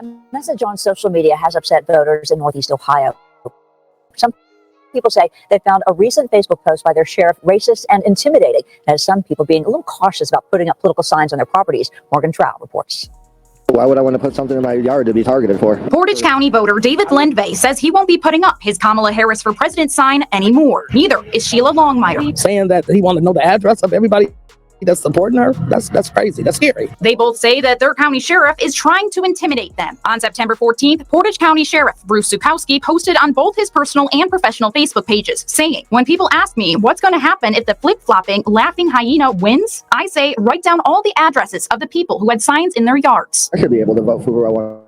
A message on social media has upset voters in Northeast Ohio. Some people say they found a recent Facebook post by their sheriff racist and intimidating, as some people being a little cautious about putting up political signs on their properties. Morgan Trout reports. Why would I want to put something in my yard to be targeted for? Portage County voter David Lindvay says he won't be putting up his Kamala Harris for President sign anymore. Neither is Sheila Longmire. Saying that he wanted to know the address of everybody that's supporting her, that's crazy. That's scary. They both say that their county sheriff is trying to intimidate them. On September 14th, Portage County Sheriff Bruce Zukowski posted on both his personal and professional Facebook pages, saying, "When people ask me what's going to happen if the flip-flopping laughing hyena wins, I say write down all the addresses of the people who had signs in their yards." I should be able to vote for who I want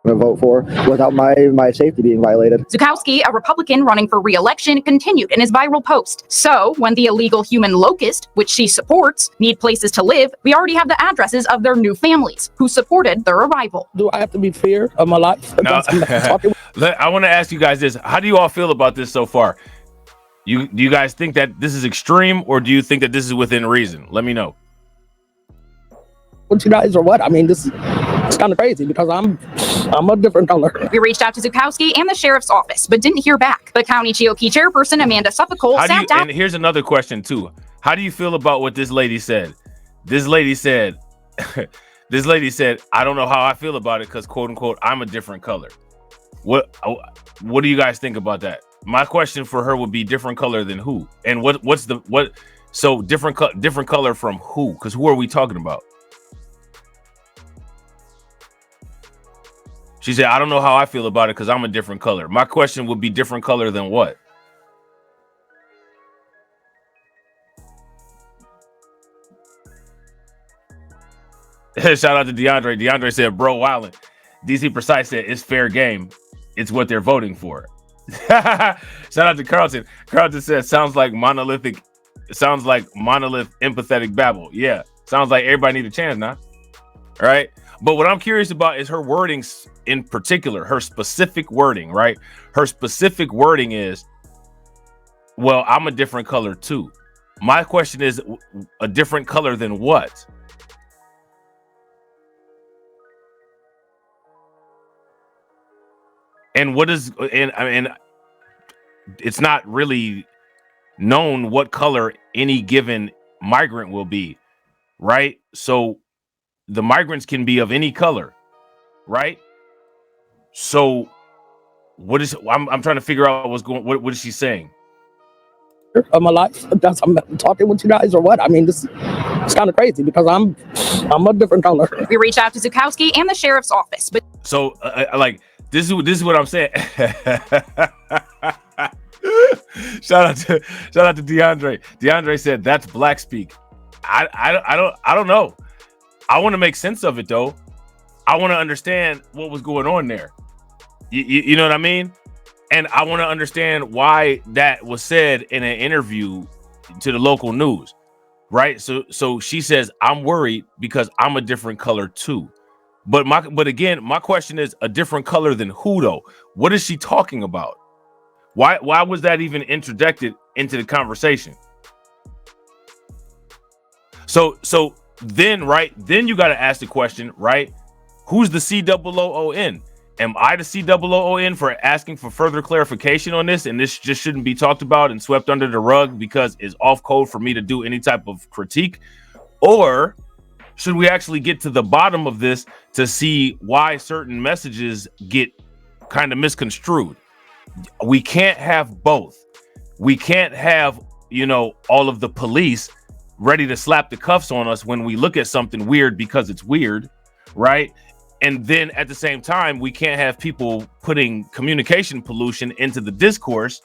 to vote for without my safety being violated. Zukowski, a Republican running for re-election, continued in his viral post. "So, when the illegal human locust, which she supports, need places to live, we already have the addresses of their new families who supported their arrival." Do I have to be fear of my life? No. I want to ask you guys this. How do you all feel about this so far? Do you guys think that this is extreme, or do you think that this is within reason? Let me know. What you guys or what? I mean, it's kind of crazy because I'm a different color. We reached out to Zukowski and the sheriff's office, but didn't hear back. The county GOP chairperson, Amanda Suffolk, sat down. And here's another question, too. How do you feel about what this lady said? This lady said, I don't know how I feel about it because, quote unquote, I'm a different color. What do you guys think about that? My question for her would be different color than who? And so different color from who? Because who are we talking about? She said, I don't know how I feel about it because I'm a different color. My question would be different color than what? Shout out to DeAndre. DeAndre said, bro, wildin'. DC Precise said, it's fair game. It's what they're voting for. Shout out to Carlton. Carlton said, sounds like monolith empathetic babble. Yeah, sounds like everybody need a chance now. All right. But what I'm curious about is her wordings in particular, her specific wording, right? Her specific wording is, well, I'm a different color too. My question is, a different color than what? And what is, and it's not really known what color any given migrant will be, right? So the migrants can be of any color, right? So what is, I'm trying to figure out what is she saying? Of my life, I'm talking with you guys or what? I mean, it's kind of crazy because I'm a different color. We reached out to Zukowski and the sheriff's office, but so this is what I'm saying. Shout out to DeAndre. DeAndre said that's black speak. I don't know. I want to make sense of it though. I want to understand what was going on there. You know what I mean? And I want to understand why that was said in an interview to the local news, right? So she says, I'm worried because I'm a different color too. But again, my question is a different color than who though? What is she talking about? Why was that even introduced into the conversation? So then, right? Then you got to ask the question, right? Who's the COON? Am I the COON for asking for further clarification on this? And this just shouldn't be talked about and swept under the rug because it's off code for me to do any type of critique? Or should we actually get to the bottom of this to see why certain messages get kind of misconstrued? We can't have both. We can't have, all of the police ready to slap the cuffs on us when we look at something weird because it's weird, right? And then at the same time, we can't have people putting communication pollution into the discourse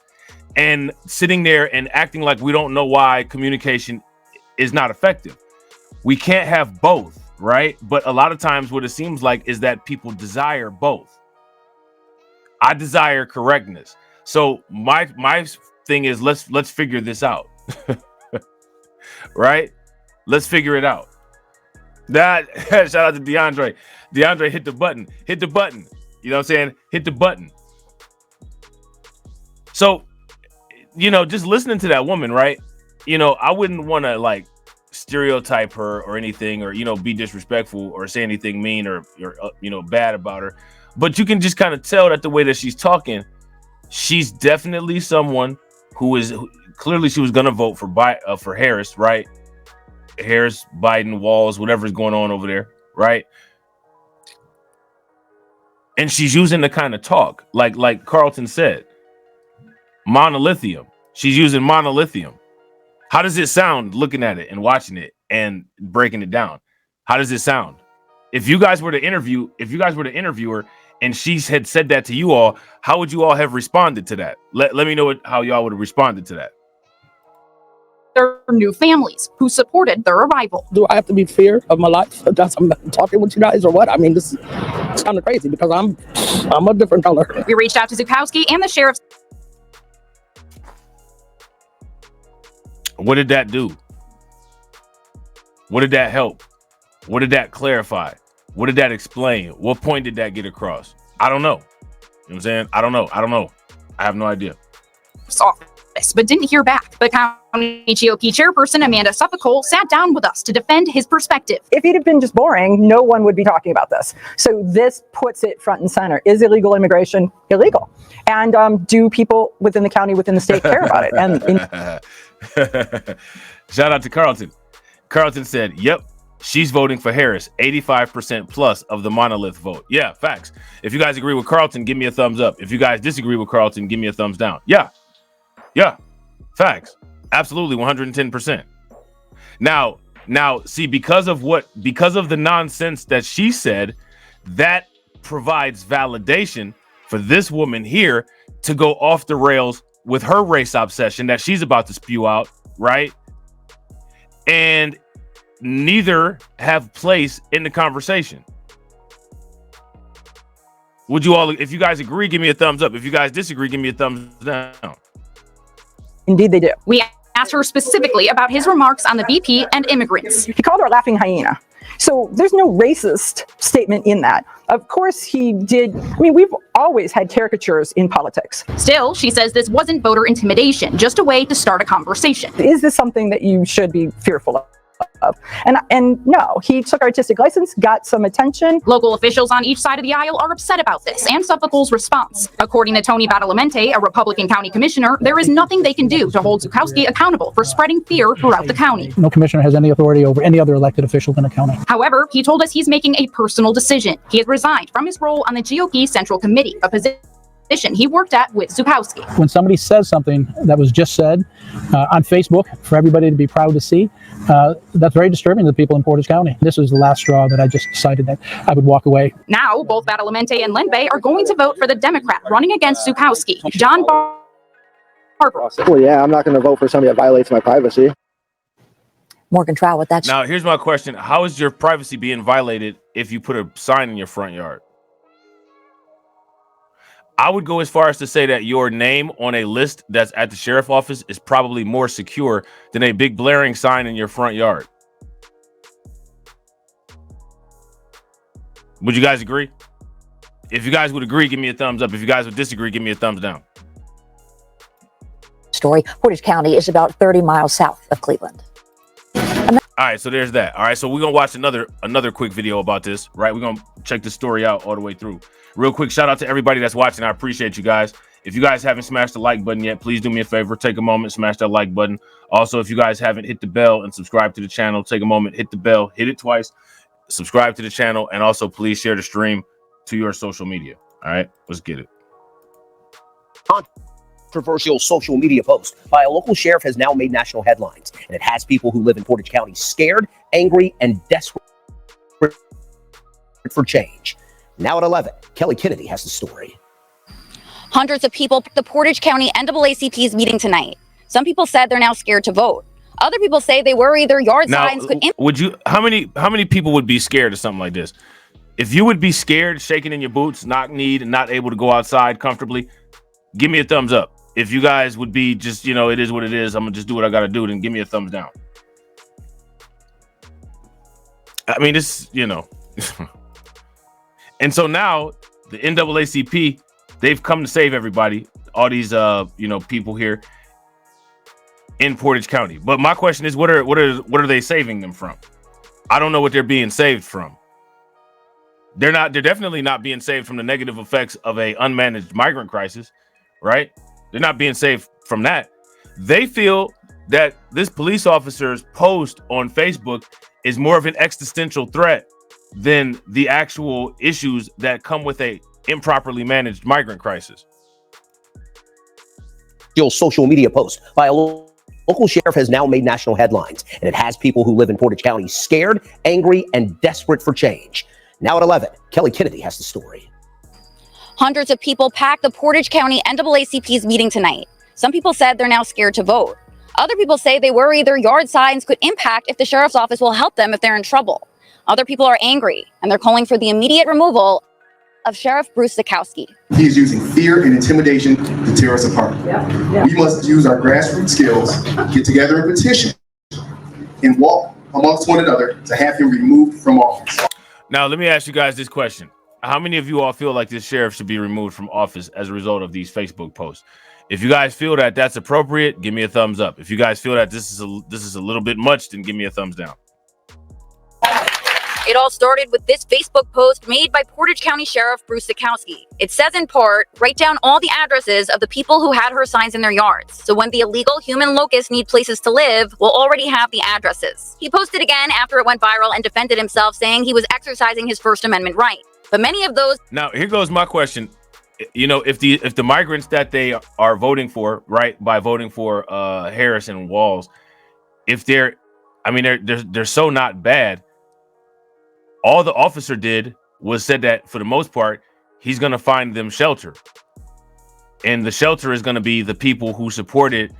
and sitting there and acting like we don't know why communication is not effective. We can't have both, right? But a lot of times what it seems like is that people desire both. I desire correctness. So my thing is let's figure this out. Right? Let's figure it out. That shout out to DeAndre. DeAndre hit the button. Hit the button. You know what I'm saying? Hit the button. So, just listening to that woman, right? I wouldn't want to stereotype her or anything, or be disrespectful or say anything mean or bad about her, but you can just kind of tell that the way that she's talking, she's definitely someone who clearly she was gonna vote for Harris, right? Harris, Biden, Walls, whatever's going on over there, right? And she's using the kind of talk like Carlton said, monolithium. She's using monolithium. How does it sound looking at it and watching it and breaking it down? How does it sound? If you guys were to interview her and she had said that to you all, how would you all have responded to that? Let me know how y'all would have responded to that. Their new families who supported their arrival. Do I have to be fear of my life because I'm talking with you guys or what? I mean, it's kind of crazy because I'm a different color. We reached out to Zukowski and the sheriff's. What did that do? What did that help? What did that clarify? What did that explain? What point did that get across? I don't know. You know what I'm saying? I don't know. I have no idea. Office, but didn't hear back. The county GOP chairperson, Amanda Suffolk, sat down with us to defend his perspective. If it had been just boring, no one would be talking about this. So this puts it front and center. Is illegal immigration illegal? And do people within the county, within the state care about it? And shout out to Carlton. Carlton said, yep, she's voting for Harris, 85% plus of the monolith vote. Yeah, facts. If you guys agree with Carlton, give me a thumbs up. If you guys disagree with Carlton, give me a thumbs down. Yeah, facts. Absolutely, 110%. Now, see, because of the nonsense that she said, that provides validation for this woman here to go off the rails with her race obsession that she's about to spew out, right? And neither have place in the conversation. Would you all, if you guys agree, give me a thumbs up. If you guys disagree, give me a thumbs down. indeed they do. We asked her specifically about his remarks on the VP and immigrants. He called her a laughing hyena. So there's no racist statement in that. Of course he did. I mean, we've always had caricatures in politics. Still, she says this wasn't voter intimidation, just a way to start a conversation. Is this something that you should be fearful of? And no, he took artistic license, got some attention. Local officials on each side of the aisle are upset about this and Suffolk's response. According to Tony Badalamenti, a Republican county commissioner, there is nothing they can do to hold Zukowski accountable for spreading fear throughout the county. No commissioner has any authority over any other elected official in the county. However, he told us he's making a personal decision. He has resigned from his role on the GOP Central Committee, a position he worked at with Zukowski. When somebody says something that was just said on Facebook for everybody to be proud to see, that's very disturbing to the people in Portage County. This was the last straw that I just decided that I would walk away. Now, both Badalamenti and Lindbay are going to vote for the Democrat running against Zukowski, John Barber. Well, yeah, I'm not going to vote for somebody that violates my privacy. Morgan Trout with that. Now, here's my question. How is your privacy being violated if you put a sign in your front yard? I would go as far as to say that your name on a list that's at the sheriff's office is probably more secure than a big blaring sign in your front yard. Would you guys agree? If you guys would agree, give me a thumbs up. If you guys would disagree, give me a thumbs down. Story. Portage County is about 30 miles south of Cleveland. All right, so there's that. All right, so we're gonna watch another quick video about this, right? We're gonna check the story out all the way through. Real quick, shout out to everybody that's watching. I appreciate you guys. If you guys haven't smashed the like button yet, please do me a favor, take a moment, smash that like button. Also, if you guys haven't hit the bell and subscribe to the channel, take a moment, hit the bell, hit it twice, subscribe to the channel, and also please share the stream to your social media. All right, let's get it. Controversial social media post by a local sheriff has now made national headlines, and it has people who live in Portage County scared, angry, and desperate for change. Now at 11, Kelly Kennedy has the story. Hundreds of people at the Portage County NAACP's meeting tonight. Some people said they're now scared to vote. Other people say they worry their yard signs could. Would you? How many people would be scared of something like this? If you would be scared, shaking in your boots, knock-kneed, and not able to go outside comfortably, give me a thumbs up. If you guys would be just, it is what it is, I'm gonna just do what I gotta do, then give me a thumbs down. I mean, this, And so now the NAACP, they've come to save everybody. All these, people here. in Portage County. But my question is, what are they saving them from? I don't know what they're being saved from. They're definitely not being saved from the negative effects of a unmanaged migrant crisis, right? They're not being saved from that. They feel that this police officer's post on Facebook is more of an existential threat than the actual issues that come with a improperly managed migrant crisis. Social media post by a local sheriff has now made national headlines, and it has people who live in Portage County scared, angry, and desperate for change. Now at 11, Kelly Kennedy has the story. Hundreds of people packed the Portage County NAACP's meeting tonight. Some people said they're now scared to vote. Other people say they worry their yard signs could impact if the sheriff's office will help them if they're in trouble. Other people are angry, and they're calling for the immediate removal of Sheriff Bruce Zukowski. He is using fear and intimidation to tear us apart. We must use our grassroots skills, get together and petition, and walk amongst one another to have him removed from office. Now, let me ask you guys this question. How many of you all feel like this sheriff should be removed from office as a result of these Facebook posts? If you guys feel that that's appropriate, give me a thumbs up. If you guys feel that this is a little bit much, then give me a thumbs down. It all started with this Facebook post made by Portage County Sheriff Bruce Zukowski. It says in part, write down all the addresses of the people who had her signs in their yards. So when the illegal human locusts need places to live, we'll already have the addresses. He posted again after it went viral and defended himself, saying he was exercising his First Amendment right. But many of those... Now, here goes my question. You know, if the migrants that they are voting for, right, by voting for Harris and Walls, if they're so not bad, all the officer did was said that for the most part, he's going to find them shelter. And the shelter is going to be the people who supported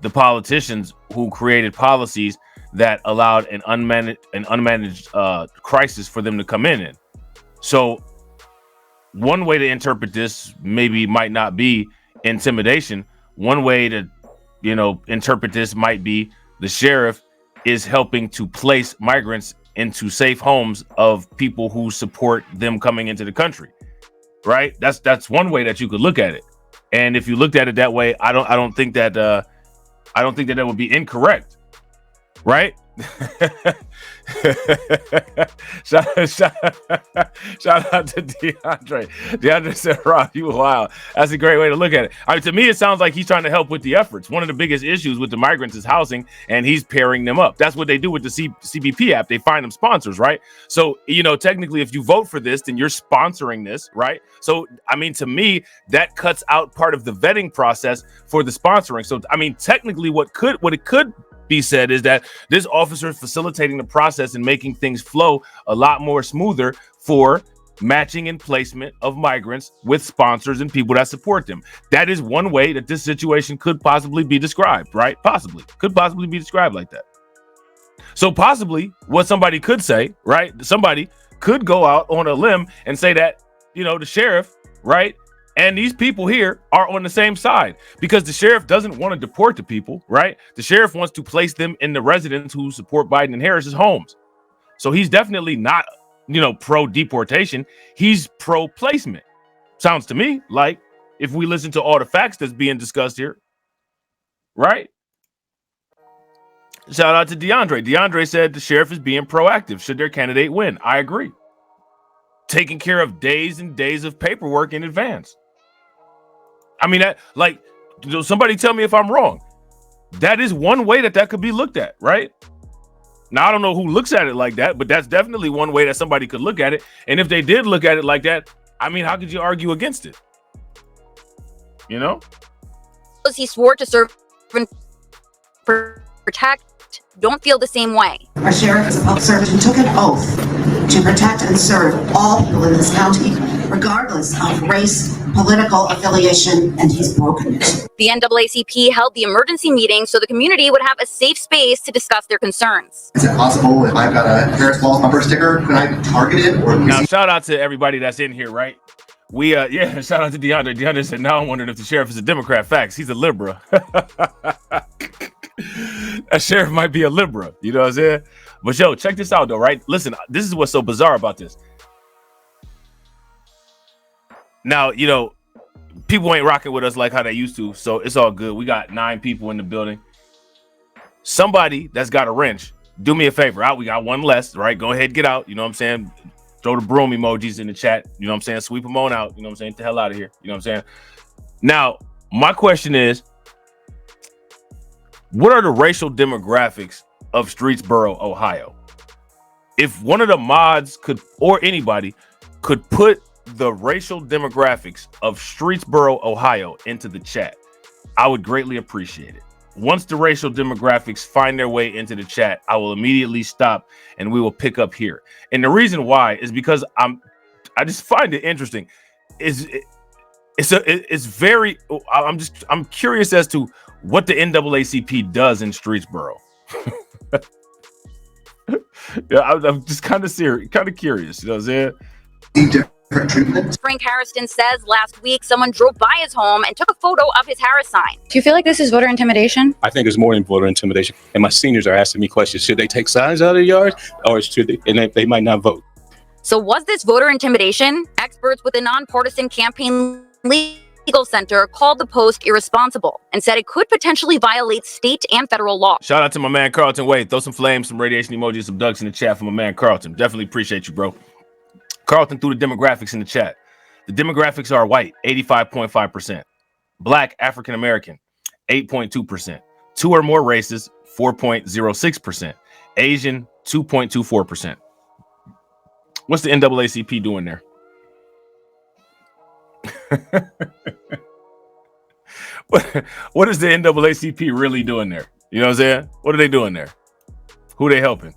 the politicians who created policies that allowed an unmanaged crisis for them to come in. So one way to interpret this maybe might not be intimidation. One way to, interpret this might be the sheriff is helping to place migrants into safe homes of people who support them coming into the country, right? That's one way that you could look at it. And if you looked at it that way, I don't think that that would be incorrect, right? shout out to DeAndre. DeAndre said, Rob, you wild. That's a great way to look at it. I mean, to me, it sounds like he's trying to help with the efforts. One of the biggest issues with the migrants is housing, and he's pairing them up. That's what they do with the CBP app. They find them sponsors, right? So, technically, if you vote for this, then you're sponsoring this, right? So, I mean, to me, that cuts out part of the vetting process for the sponsoring. So, I mean, technically, what it could be said is that this officer is facilitating the process and making things flow a lot more smoother for matching and placement of migrants with sponsors and people that support them. That is one way that this situation could possibly be described, right? Could possibly be described like that. So possibly what somebody could say, right? Somebody could go out on a limb and say that, the sheriff, right? And these people here are on the same side because the sheriff doesn't want to deport the people, right? The sheriff wants to place them in the residents who support Biden and Harris's homes. So he's definitely not, pro deportation. He's pro placement. Sounds to me like if we listen to all the facts that's being discussed here, right? Shout out to DeAndre. DeAndre said the sheriff is being proactive. Should their candidate win? I agree. Taking care of days and days of paperwork in advance. I mean, somebody tell me if I'm wrong. That is one way that could be looked at, right? Now, I don't know who looks at it like that, but that's definitely one way that somebody could look at it. And if they did look at it like that, I mean, how could you argue against it? He swore to serve and protect don't feel the same way. Our sheriff is a public servant who took an oath to protect and serve all people in this county, regardless of race, political affiliation, and he's broken it. The NAACP held the emergency meeting so the community would have a safe space to discuss their concerns. Is it possible if I've got a Harris Walls bumper sticker, could I target it? Or now, shout out to everybody that's in here, right? We shout out to DeAndre. DeAndre said, now I'm wondering if the sheriff is a Democrat. Facts, he's a liberal. That sheriff might be a liberal, you know what I'm saying? But yo, check this out though, right? Listen, this is what's so bizarre about this. Now, people ain't rocking with us like how they used to, so it's all good. We got 9 people in the building. somebody that's got a wrench, do me a favor. We got one less, right? Go ahead, get out. You know what I'm saying? Throw the broom emojis in the chat. You know what I'm saying? Sweep them on out. You know what I'm saying? Get the hell out of here. You know what I'm saying? Now, my question is, what are the racial demographics of Streetsboro, Ohio? If one of the mods could, or anybody could put the racial demographics of Streetsboro, Ohio into the chat, I would greatly appreciate it. Once the racial demographics find their way into the chat, I will immediately stop and we will pick up here. And the reason why is because I just find it interesting. I'm curious as to what the NAACP does in Streetsboro. Yeah, I'm just kind of curious. You know what I'm saying? Frank Harrison says last week someone drove by his home and took a photo of his Harris sign. Do you feel like this is voter intimidation? I think it's more than voter intimidation. And my seniors are asking me questions. Should they take signs out of the yard, or should they? And they might not vote. So was this voter intimidation? Experts with the nonpartisan campaign legal center called the post irresponsible and said it could potentially violate state and federal law. Shout out to my man Carlton Wade. Throw some flames, some radiation emojis, some ducks in the chat for my man Carlton. Definitely appreciate you, bro. Carlton threw the demographics in the chat. The demographics are white, 85.5%. Black, African American, 8.2%. Two or more races, 4.06%. Asian, 2.24%. What's the NAACP doing there? What is the NAACP really doing there? You know what I'm saying? What are they doing there? Who are they helping?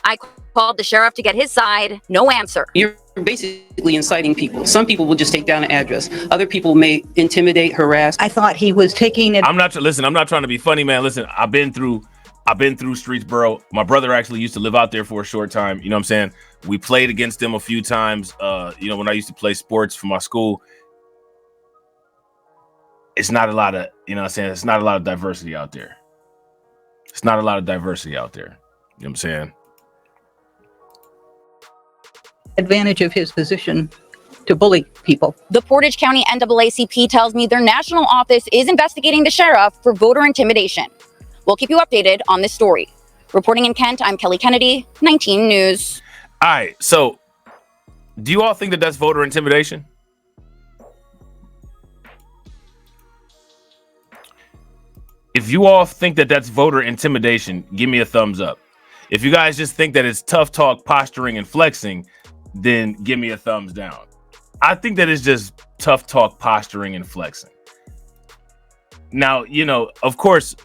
I called the sheriff to get his side. No answer. You're basically inciting people. Some people will just take down an address. Other people may intimidate, harass. I thought he was taking it. I'm not trying to be funny, man. Listen, I've been through Streetsboro. My brother actually used to live out there for a short time. You know what I'm saying? We played against them a few times. When I used to play sports for my school. It's not a lot of, it's not a lot of diversity out there. You know what I'm saying? Advantage of his position to bully people. The Portage County NAACP tells me their national office is investigating the sheriff for voter intimidation. We'll keep you updated on this story. Reporting in Kent, I'm Kelly Kennedy, 19 News. All right, so do you all think that that's voter intimidation? If you all think that that's voter intimidation, give me a thumbs up. If you guys just think that it's tough talk, posturing, and flexing, then give me a thumbs down. I think that it's just tough talk, posturing, and flexing. Now, of course,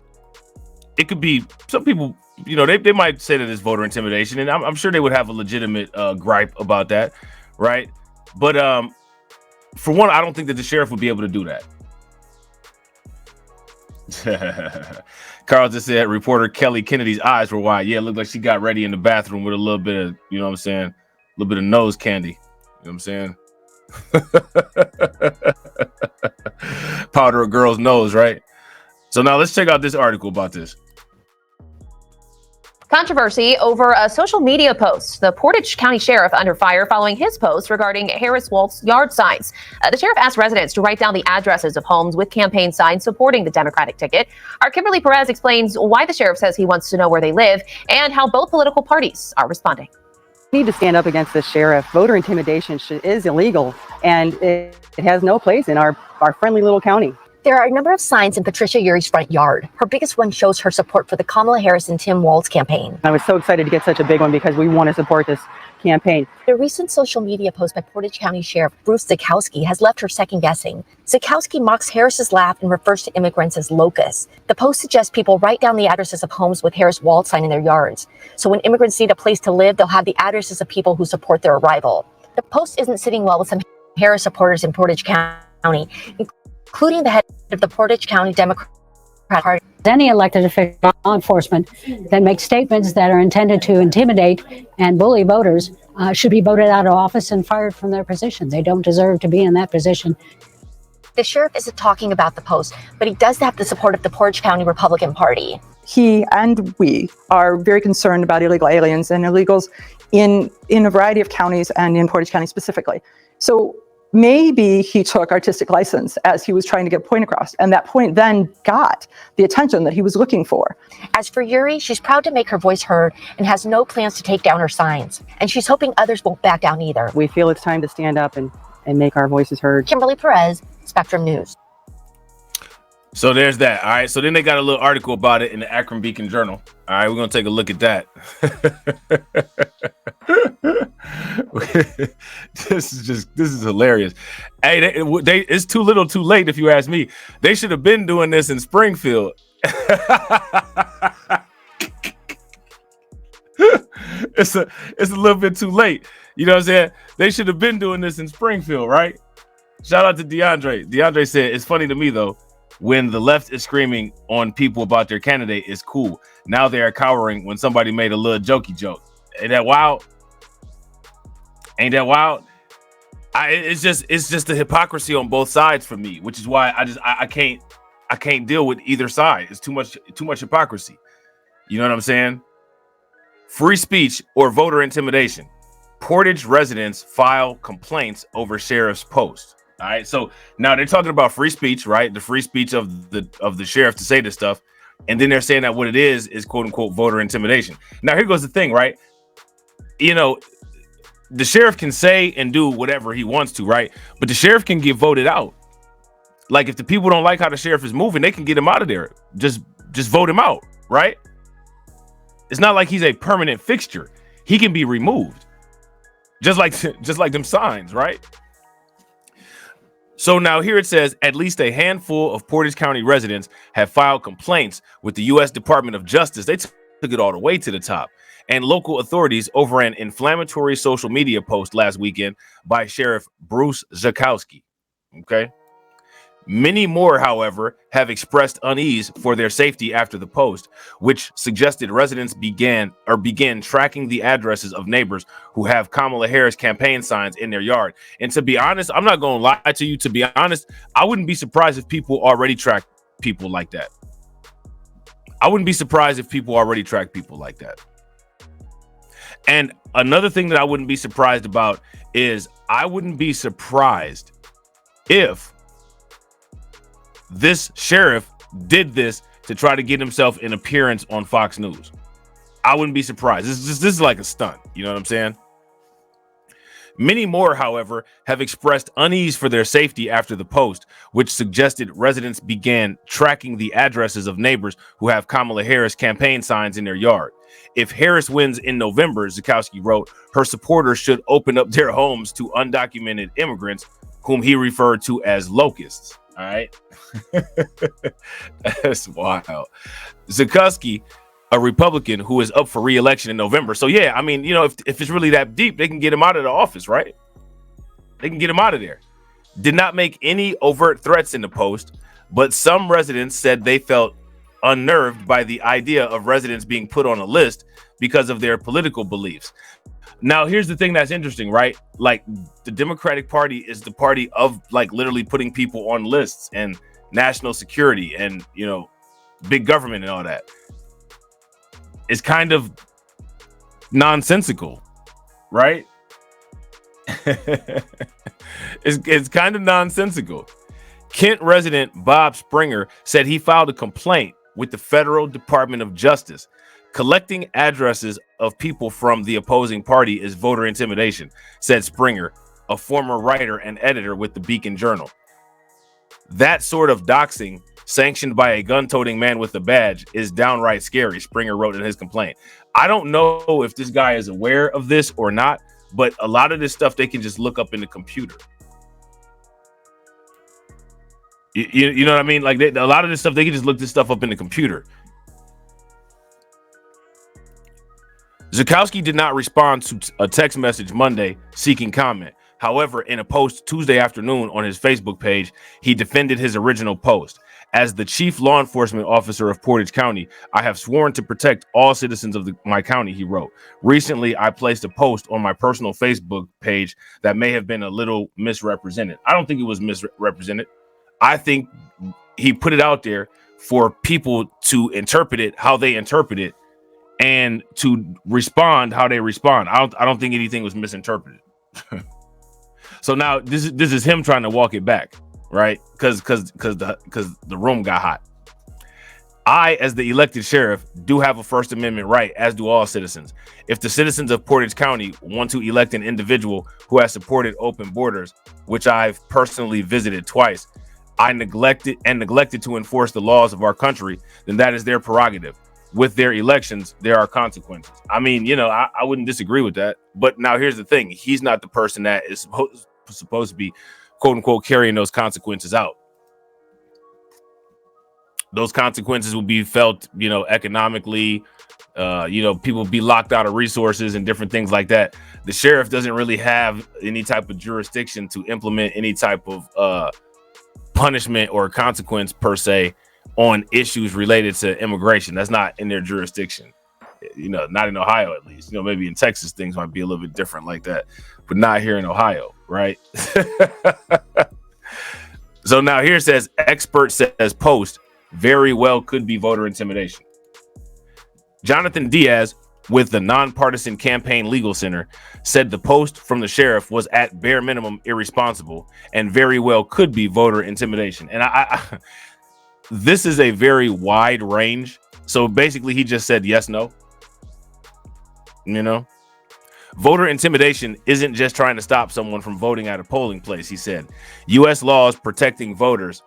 it could be some people, they might say that it's voter intimidation, and I'm sure they would have a legitimate gripe about that, right? But for one, I don't think that the sheriff would be able to do that. Carl just said reporter Kelly Kennedy's eyes were wide. Yeah, it looked like she got ready in the bathroom with a little bit of, you know what I'm saying? A little bit of nose candy. You know what I'm saying? Powder a girl's nose, right? So now let's check out this article about this. Controversy over a social media post. The Portage County Sheriff under fire following his post regarding Harris Walt's yard signs. The sheriff asked residents to write down the addresses of homes with campaign signs supporting the Democratic ticket. Our Kimberly Perez explains why the sheriff says he wants to know where they live and how both political parties are responding. We need to stand up against the sheriff. Voter intimidation is illegal, and it has no place in our friendly little county. There are a number of signs in Patricia Urie's front yard. Her biggest one shows her support for the Kamala Harris and Tim Walz campaign. I was so excited to get such a big one because we want to support this campaign. The recent social media post by Portage County Sheriff Bruce Zakowski has left her second guessing. Zakowski mocks Harris's laugh and refers to immigrants as locusts. The post suggests people write down the addresses of homes with Harris Walz sign in their yards. So when immigrants need a place to live, they'll have the addresses of people who support their arrival. The post isn't sitting well with some Harris supporters in Portage County, including the head of the Portage County Democrat Party. Any elected official, law enforcement that makes statements that are intended to intimidate and bully voters should be voted out of office and fired from their position. They don't deserve to be in that position. The sheriff isn't talking about the post, but he does have the support of the Portage County Republican Party. He and we are very concerned about illegal aliens and illegals in a variety of counties and in Portage County specifically. So maybe he took artistic license as he was trying to get a point across, and that point then got the attention that he was looking for. As for Yuri, she's proud to make her voice heard and has no plans to take down her signs. And she's hoping others won't back down either. We feel it's time to stand up and make our voices heard. Kimberly Perez, Spectrum News. So there's that. All right. So then they got a little article about it in the Akron Beacon Journal. All right. We're going to take a look at that. This is hilarious. Hey, it's too little too late if you ask me. They should have been doing this in Springfield. It's a little bit too late. You know what I'm saying? They should have been doing this in Springfield, right? Shout out to DeAndre. DeAndre said, it's funny to me, though, when the left is screaming on people about their candidate is cool. Now they are cowering when somebody made a little jokey joke. Ain't that wild? Ain't that wild? It's just the hypocrisy on both sides for me, which is why I can't deal with either side. It's too much hypocrisy. You know what I'm saying? Free speech or voter intimidation. Portage residents file complaints over sheriff's post. All right, so now they're talking about free speech, right? The free speech of the sheriff to say this stuff, and then they're saying that what it is quote unquote voter intimidation. Now here goes the thing, right? You know, the sheriff can say and do whatever he wants to, right? But the sheriff can get voted out. Like if the people don't like how the sheriff is moving, they can get him out of there. Just vote him out, right? It's not like he's a permanent fixture. He can be removed. Just like them signs, right? So now here it says at least a handful of Portage County residents have filed complaints with the U.S. Department of Justice. They took it all the way to the top. And local authorities over an inflammatory social media post last weekend by Sheriff Bruce Zakowski. Okay. Many more, however, have expressed unease for their safety after the post, which suggested residents began tracking the addresses of neighbors who have Kamala Harris campaign signs in their yard. And to be honest, I'm not going to lie to you. To be honest, I wouldn't be surprised if people already track people like that. I wouldn't be surprised if people already track people like that. And another thing that I wouldn't be surprised about is I wouldn't be surprised if this sheriff did this to try to get himself an appearance on Fox News. I wouldn't be surprised. This is like a stunt. You know what I'm saying? Many more, however, have expressed unease for their safety after the post, which suggested residents began tracking the addresses of neighbors who have Kamala Harris campaign signs in their yard. If Harris wins in November, Zakowski wrote, her supporters should open up their homes to undocumented immigrants, whom he referred to as locusts. All right. That's wild. Zakowski, a Republican who is up for re-election in November. So yeah, I mean, you know, if it's really that deep, they can get him out of the office, right? They can get him out of there. Did not make any overt threats in the post, but some residents said they felt unnerved by the idea of residents being put on a list because of their political beliefs. Now, here's the thing that's interesting, right? Like the Democratic Party is the party of like literally putting people on lists and national security and, you know, big government and all that. It's kind of nonsensical, right? It's kind of nonsensical. Kent resident Bob Springer said he filed a complaint with the Federal Department of Justice. Collecting addresses of people from the opposing party is voter intimidation, said Springer, a former writer and editor with the Beacon Journal. That sort of doxing, sanctioned by a gun-toting man with a badge, is downright scary, Springer wrote in his complaint. I don't know if this guy is aware of this or not, but a lot of this stuff they can just look up in the computer. You know what I mean? Like a lot of this stuff, they can just look this stuff up in the computer. Zakowski did not respond to a text message Monday seeking comment. However, in a post Tuesday afternoon on his Facebook page, he defended his original post. As the chief law enforcement officer of Portage County, I have sworn to protect all citizens of my county, he wrote. Recently, I placed a post on my personal Facebook page that may have been a little misrepresented. I don't think it was misrepresented. I think he put it out there for people to interpret it how they interpret it and to respond how they respond. I don't think anything was misinterpreted. So now this is him trying to walk it back, right? Because the room got hot. I, as the elected sheriff, do have a First Amendment right, as do all citizens. If the citizens of Portage County want to elect an individual who has supported open borders, which I've personally visited twice, I neglected to enforce the laws of our country, then that is their prerogative. With their elections, there are consequences. I mean, I wouldn't disagree with that. But now here's the thing. He's not the person that is supposed to be, quote unquote, carrying those consequences out. Those consequences will be felt, economically. People be locked out of resources and different things like that. The sheriff doesn't really have any type of jurisdiction to implement any type of punishment or consequence per se on issues related to immigration. That's not in their jurisdiction. Not in Ohio, at least. Maybe in Texas things might be a little bit different like that, but not here in Ohio, right? So now here it says, expert says post very well could be voter intimidation. Jonathan Diaz with the Nonpartisan Campaign Legal Center said the post from the sheriff was at bare minimum irresponsible and very well could be voter intimidation. And I this is a very wide range. So basically he just said yes, no. Voter intimidation isn't just trying to stop someone from voting at a polling place, he said. U.S. laws protecting voters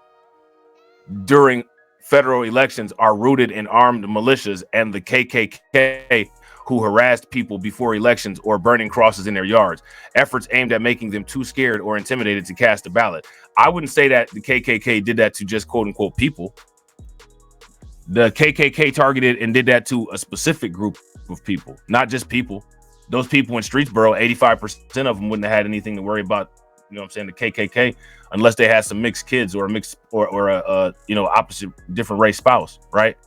during federal elections are rooted in armed militias and the KKK who harassed people before elections or burning crosses in their yards. Efforts aimed at making them too scared or intimidated to cast a ballot. I wouldn't say that the KKK did that to just quote unquote people. The KKK targeted and did that to a specific group of people, not just people. Those people in Streetsboro, 85% of them wouldn't have had anything to worry about, the KKK, unless they had some mixed kids or a mixed or a opposite different race spouse, right?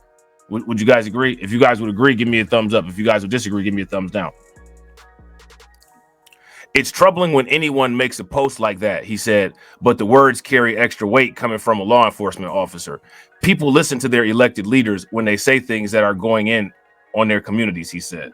Would you guys agree? If you guys would agree, give me a thumbs up. If you guys would disagree, give me a thumbs down. It's troubling when anyone makes a post like that, he said, but the words carry extra weight coming from a law enforcement officer. People listen to their elected leaders when they say things that are going in on their communities, he said.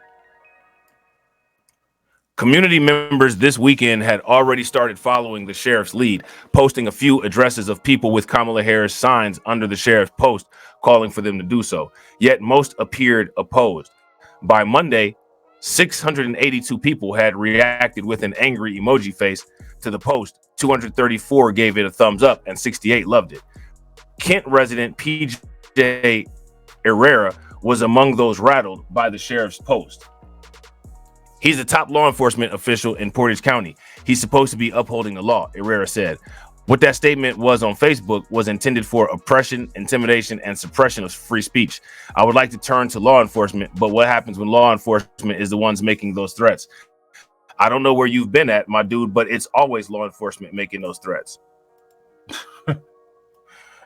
Community members this weekend had already started following the sheriff's lead, posting a few addresses of people with Kamala Harris signs under the sheriff's post, calling for them to do so. Yet most appeared opposed. By Monday, 682 people had reacted with an angry emoji face to the post. 234 gave it a thumbs up and 68 loved it. Kent resident PJ Herrera was among those rattled by the sheriff's post. He's the top law enforcement official in Portage County. He's supposed to be upholding the law, Herrera said. What that statement was on Facebook was intended for oppression, intimidation, and suppression of free speech. I would like to turn to law enforcement, but what happens when law enforcement is the ones making those threats? I don't know where you've been at, my dude, but it's always law enforcement making those threats.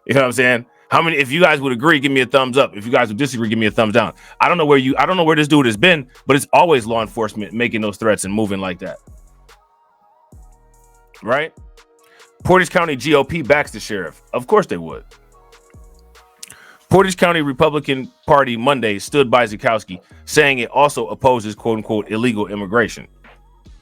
You know what I'm saying? How many, if you guys would agree, give me a thumbs up. If you guys would disagree, give me a thumbs down. I don't know where this dude has been, but it's always law enforcement making those threats and moving like that. Right? Portage County GOP backs the sheriff. Of course they would. Portage County Republican Party Monday stood by Zukowski, saying it also opposes quote unquote illegal immigration.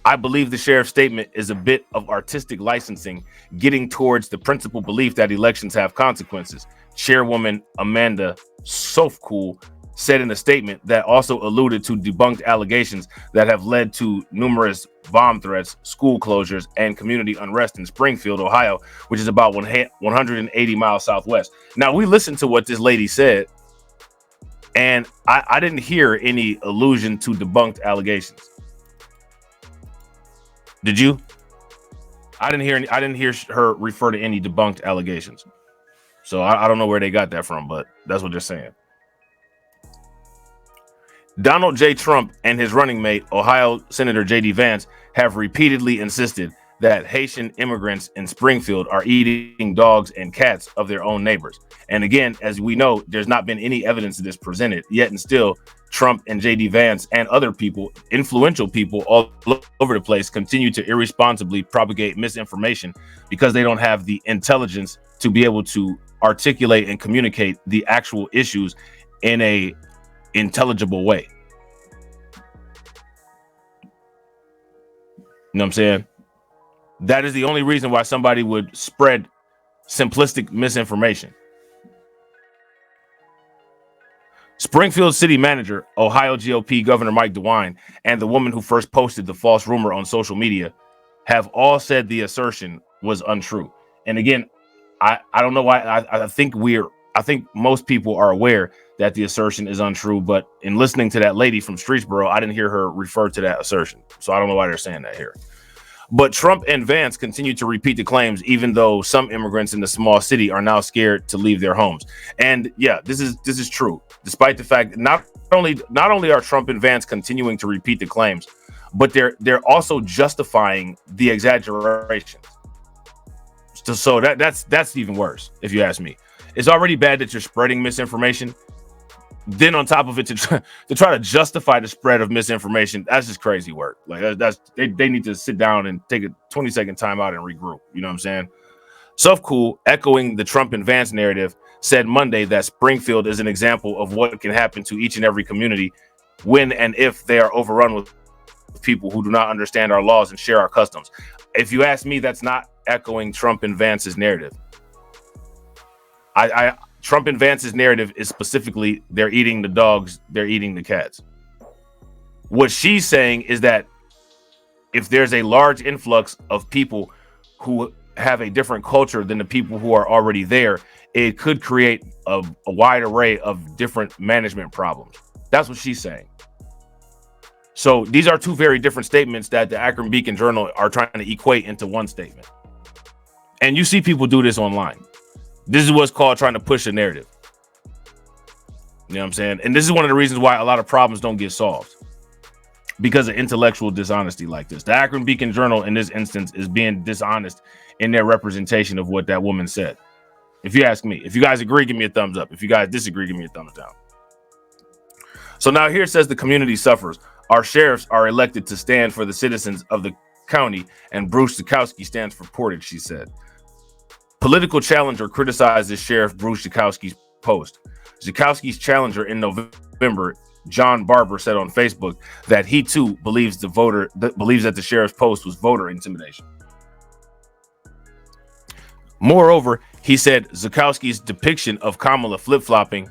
I believe the sheriff's statement is a bit of artistic licensing, getting towards the principal belief that elections have consequences. Chairwoman Amanda Sofcool said in a statement that also alluded to debunked allegations that have led to numerous bomb threats, school closures, and community unrest in Springfield, Ohio, which is about 180 miles southwest. Now, we listened to what this lady said, and I didn't hear any allusion to debunked allegations. Did you? I didn't hear her refer to any debunked allegations. So I don't know where they got that from, but that's what they're saying. Donald J. Trump and his running mate, Ohio Senator J.D. Vance, have repeatedly insisted that Haitian immigrants in Springfield are eating dogs and cats of their own neighbors. And again, as we know, there's not been any evidence of this presented, yet and still, Trump and J.D. Vance and other people, influential people all over the place, continue to irresponsibly propagate misinformation because they don't have the intelligence to be able to articulate and communicate the actual issues in a intelligible way. You know what I'm saying? That is the only reason why somebody would spread simplistic misinformation. Springfield City Manager, Ohio GOP Governor Mike DeWine, and the woman who first posted the false rumor on social media have all said the assertion was untrue. And again, I don't know why. I think most people are aware that the assertion is untrue, but in listening to that lady from Streetsboro, I didn't hear her refer to that assertion. So I don't know why they're saying that here. But Trump and Vance continue to repeat the claims, even though some immigrants in the small city are now scared to leave their homes. And yeah, this is true, despite the fact that not only are Trump and Vance continuing to repeat the claims, but they're also justifying the exaggerations. So that's even worse, if you ask me. It's already bad that you're spreading misinformation. Then on top of it, to try to justify the spread of misinformation, that's just crazy work. Like they need to sit down and take a 20-second time out and regroup. You know what I'm saying? Sufcool, echoing the Trump and Vance narrative, said Monday that Springfield is an example of what can happen to each and every community when and if they are overrun with people who do not understand our laws and share our customs. If you ask me, that's not echoing Trump and Vance's narrative. Trump and Vance's narrative is specifically they're eating the dogs, they're eating the cats. What she's saying is that if there's a large influx of people who have a different culture than the people who are already there, it could create a wide array of different management problems. That's what she's saying. So these are two very different statements that the Akron Beacon Journal are trying to equate into one statement. And you see people do this online. This is what's called trying to push a narrative. You know what I'm saying? And this is one of the reasons why a lot of problems don't get solved, because of intellectual dishonesty like this. The Akron Beacon Journal in this instance is being dishonest in their representation of what that woman said. If you ask me, if you guys agree, give me a thumbs up. If you guys disagree, give me a thumbs down. So now here it says the community suffers. Our sheriffs are elected to stand for the citizens of the county, and Bruce Zukowski stands for Portage, she said. Political challenger criticized this Sheriff Bruce Zukowski's post. Zukowski's challenger in November, John Barber, said on Facebook that he too believes that the sheriff's post was voter intimidation. Moreover, he said Zukowski's depiction of Kamala flip-flopping,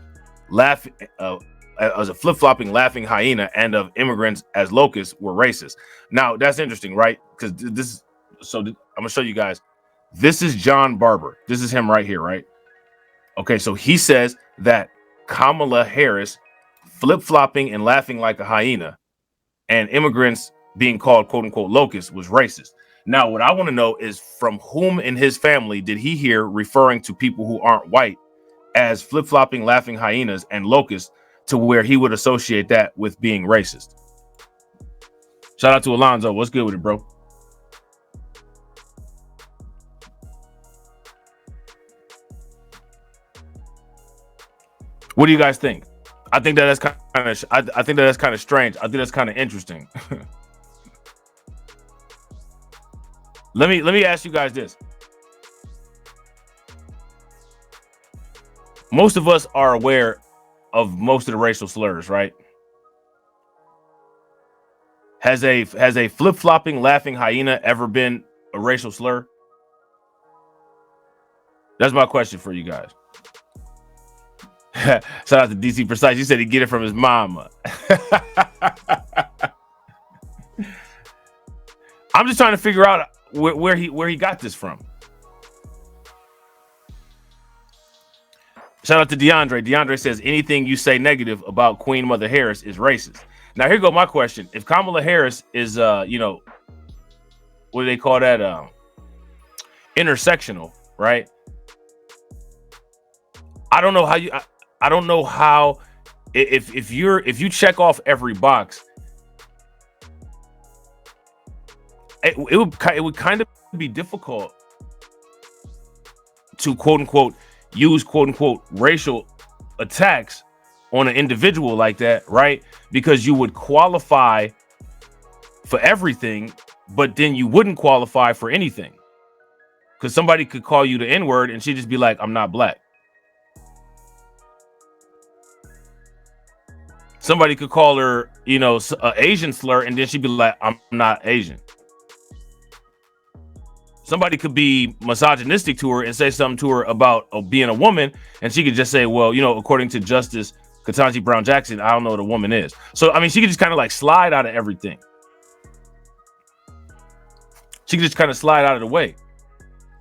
as a flip-flopping laughing hyena and of immigrants as locusts were racist. Now that's interesting, right? Because I'm gonna show you guys. This is John Barber. This is him right here, right? Okay, so he says that Kamala Harris flip-flopping and laughing like a hyena and immigrants being called quote-unquote locusts was racist. Now, what I want to know is from whom in his family did he hear referring to people who aren't white as flip-flopping laughing hyenas and locusts to where he would associate that with being racist? Shout out to Alonzo. What's good with it, bro? What do you guys think? I think that's kind of. I think that's kind of strange. I think that's kind of interesting. Let me ask you guys this. Most of us are aware of most of the racial slurs, right? Has a flip-flopping laughing hyena ever been a racial slur? That's my question for you guys. Shout out to DC Precise. He said he'd get it from his mama. I'm just trying to figure out where he got this from. Shout out to DeAndre. DeAndre says anything you say negative about Queen Mother Harris is racist. Now here go my question. If Kamala Harris is what do they call that? Intersectional, right? I don't know how if you check off every box, it would kind of be difficult to quote unquote use quote unquote racial attacks on an individual like that, right? Because you would qualify for everything, but then you wouldn't qualify for anything. Because somebody could call you the N-word and she'd just be like, I'm not black. Somebody could call her, an Asian slur, and then she'd be like, I'm not Asian. Somebody could be misogynistic to her and say something to her about being a woman, and she could just say, well, you know, according to Justice Ketanji Brown Jackson, I don't know what a woman is. So, I mean, she could just kind of like slide out of everything. She could just kind of slide out of the way.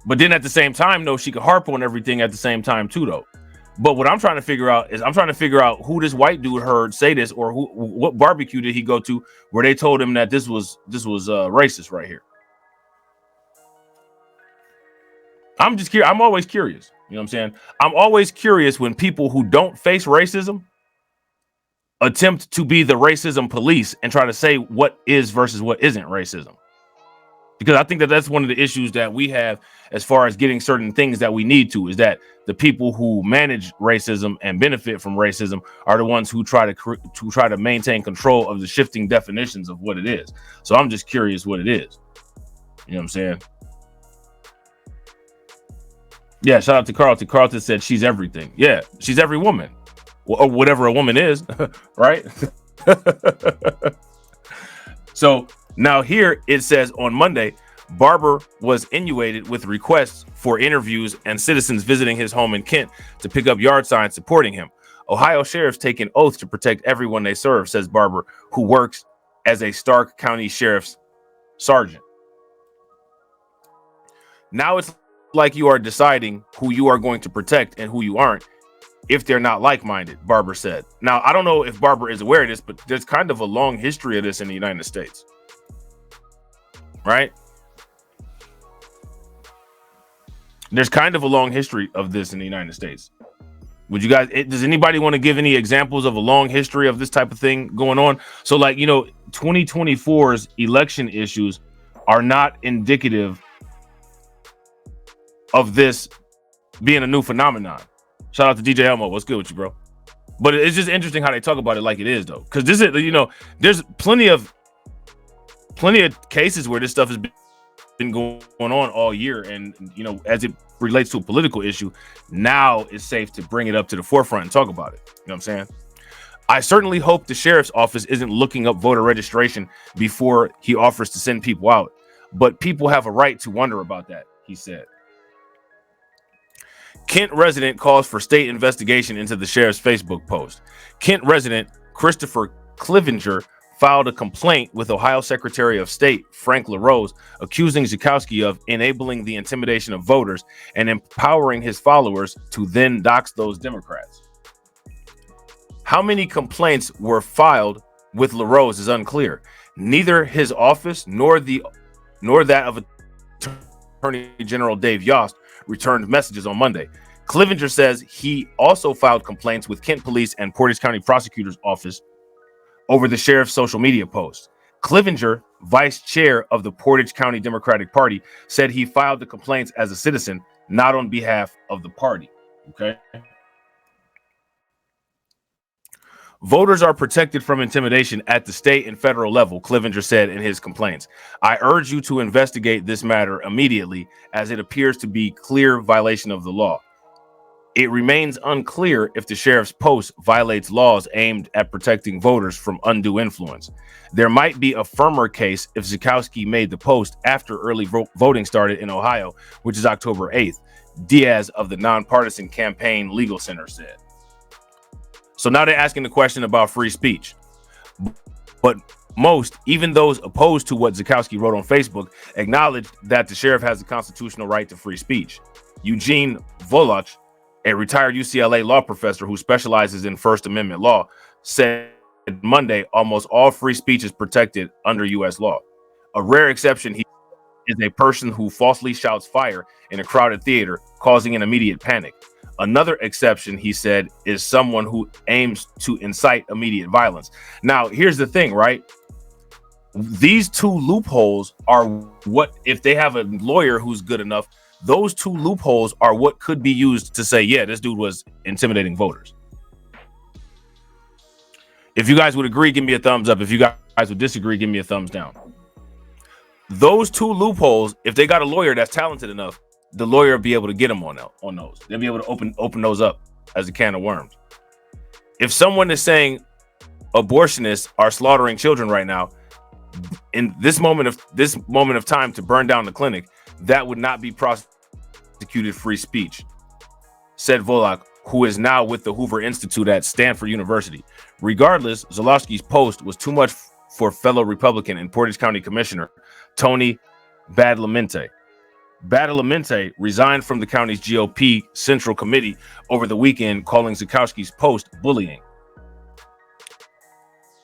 But then at the same time, though, she could harp on everything at the same time, too, though. But what I'm trying to figure out is who this white dude heard say this, or what barbecue did he go to where they told him that this was racist right here. I'm just curious. I'm always curious. You know what I'm saying? I'm always curious when people who don't face racism attempt to be the racism police and try to say what is versus what isn't racism. Because I think that that's one of the issues that we have as far as getting certain things that we need to, is that the people who manage racism and benefit from racism are the ones who try to maintain control of the shifting definitions of what it is. So I'm just curious what it is. You know what I'm saying? Yeah, shout out to Carlton. Carlton said she's everything. Yeah, she's every woman. Or whatever a woman is, right? So now here it says on Monday, Barber was inundated with requests for interviews and citizens visiting his home in Kent to pick up yard signs supporting him. Ohio sheriffs take an oath to protect everyone they serve, says Barber, who works as a Stark County Sheriff's sergeant. Now it's like you are deciding who you are going to protect and who you aren't if they're not like-minded, Barber said. Now, I don't know if Barber is aware of this, but there's kind of a long history of this in the United States. Right? There's kind of a long history of this in the United States. Would you guys, does anybody want to give any examples of a long history of this type of thing going on? So like, you know, 2024's election issues are not indicative of this being a new phenomenon. Shout out to DJ Elmo. What's good with you, bro? But it's just interesting how they talk about it like it is, though. Because this is, you know, there's plenty of cases where this stuff has been going on all year. And, you know, as it relates to a political issue, now it's safe to bring it up to the forefront and talk about it. You know what I'm saying? I certainly hope the sheriff's office isn't looking up voter registration before he offers to send people out. But people have a right to wonder about that, he said. Kent resident calls for state investigation into the sheriff's Facebook post. Kent resident Christopher Clivenger filed a complaint with Ohio Secretary of State Frank LaRose, accusing Zukowski of enabling the intimidation of voters and empowering his followers to then dox those Democrats. How many complaints were filed with LaRose is unclear. Neither his office nor that of Attorney General Dave Yost returned messages on Monday. Clivenger says he also filed complaints with Kent Police and Portage County Prosecutor's Office over the sheriff's social media posts. Clivenger, vice chair of the Portage County Democratic Party, said he filed the complaints as a citizen, not on behalf of the party. Okay. Voters are protected from intimidation at the state and federal level, Clivenger said in his complaints. I urge you to investigate this matter immediately, as it appears to be clear violation of the law. It remains unclear if the sheriff's post violates laws aimed at protecting voters from undue influence. There might be a firmer case if Zukowski made the post after early voting started in Ohio, which is October 8th, Diaz of the Nonpartisan Campaign Legal Center said. So now they're asking the question about free speech. But most, even those opposed to what Zukowski wrote on Facebook, acknowledged that the sheriff has a constitutional right to free speech. Eugene Volokh, a retired UCLA law professor who specializes in First Amendment law, said Monday almost all free speech is protected under U.S. law. A rare exception is a person who falsely shouts fire in a crowded theater, causing an immediate panic. Another exception, he said, is someone who aims to incite immediate violence. Now, here's the thing, right? These two loopholes are what, if they have a lawyer who's good enough, those two loopholes are what could be used to say, yeah, this dude was intimidating voters. If you guys would agree, give me a thumbs up. If you guys would disagree, give me a thumbs down. Those two loopholes, if they got a lawyer that's talented enough, the lawyer will be able to get them on those. They'll be able to open those up as a can of worms. If someone is saying abortionists are slaughtering children right now, in this moment of time to burn down the clinic, that would not be prosecuted free speech, said Volok, who is now with the Hoover Institute at Stanford University. Regardless, Zalewski's post was too much for fellow Republican and Portage County Commissioner Tony Badalamenti. Badalamenti resigned from the county's GOP Central Committee over the weekend, calling Zukowski's post bullying.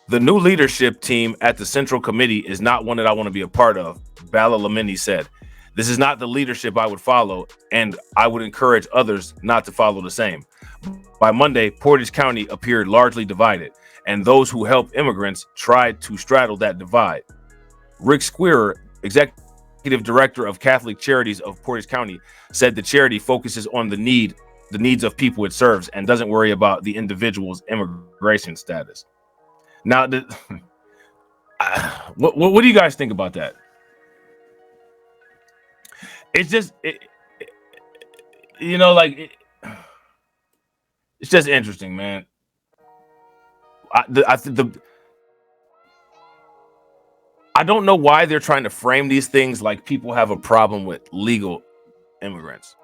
The new leadership team at the Central Committee is not one that I want to be a part of, Badalamenti said. This is not the leadership I would follow, and I would encourage others not to follow the same. By Monday, Portage County appeared largely divided, and those who help immigrants tried to straddle that divide. Rick Squeerer, executive director of Catholic Charities of Portage County, said the charity focuses on the needs of people it serves and doesn't worry about the individual's immigration status. Now, what do you guys think about that? It's just, it's just interesting, man. I don't know why they're trying to frame these things like people have a problem with legal immigrants.